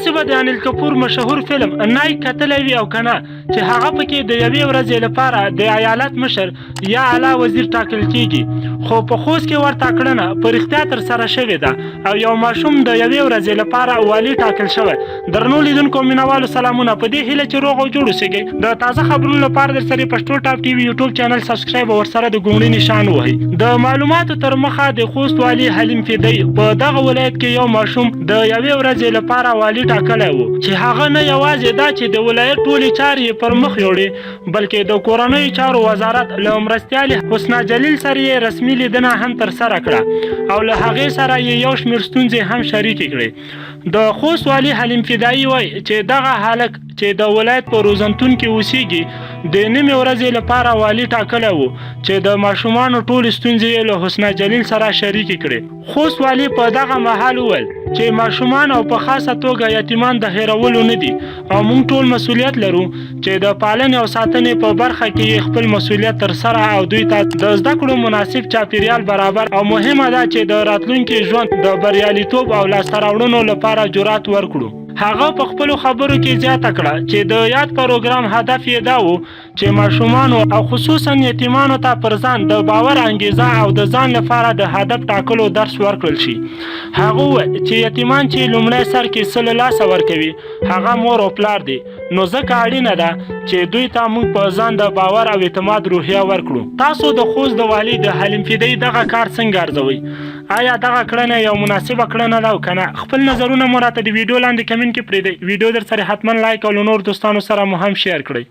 مناسبه د انیل کپور مشهور فلم نایک کتلی وي او کنه چې هغه پکې د یوې ورځې لپاره د ایالت مشر یا اعلی وزیر ټاکل کیږي خو په خوست کې ورته کړنه په رښتیا ترسره شوې ده او یو ماشوم د یوې ورځې لپاره والي ټاکل شوی. درنو لیدونکو مینوالو سلامونه، په دې هیله چې روغ او جوړ اوسئ. د تازه خبرونو لپاره درسره پښتو ټاپ ټي وي یوټیوب چینل سبسکرایب او ورسره د ګونګړي نشان ووهئ. د معلوماتو تر مخه د خوست والي حلیم فدی په دغه ولایت کې یو ماشوم د یوې ورځې لپاره والي ټاکلی و چې هغه نه یوازې دا چې د ولایت ټولې چارې پر مخ یوړې بلکې د کورنیو چارو وزارت له مرستیالې حسنا جلیل سره یې رسمي لیدنه هم ترسره کړه او له هغې سره یې یو شمېر ستونزې هم شریکې کړې. د خوست والي حلیم فدایي وایي چې دغه هلک چې د ولایت په روزنتون کې اوسېږي د نیمې ورځې لپاره والي ټاکلی و چې د ماشومانو ټولې ستونزې یې له حسنا جلیل سره شریکې کړې. خوست والي په دغه مهال وویل چې ماشومان او په خاصه توګه یتیمان د هیرولو نه دي او موږ ټول مسؤلیت لرو چې د پالنې او ساتنې په برخه کې خپل مسؤلیت ترسره او دوی ته د زده کړو مناسب چاپیریال برابر او مهمه ده چې د راتلونکي ژوند د بریالیتوب او لاسته راوړنو لپاره جرأت ورکړو. هغه په خپلو خبرو کې زیاته کړه چې د یاد پروګرام هدف یې دا و چې ماشومانو او خصوصا یتیمانو ته پر ځان د باور انګیزه او د ځان لپاره د هدف ټاکلو درس ورکړل شي. هغه وویل چې یتیمان چې لومړی سر کې څه له لاسه ورکوي هغه مور او پلار دي، نو ځکه اړینه ده چې دوی ته موږ په ځان د باور او اعتماد روحیه ورکړو. تاسو د خوست د والي د حلیم فدی دغه کار څنګه ارزوئ؟ آیا دغه کړنه یو مناسبه کړنه ده او کنه؟ خپل نظرونه مو راته د ویډیو لاندې کمنټ کې پرېږدئ. ویډیو در سره حتما لایک او له نور دوستانو سره مو هم شیر کړئ.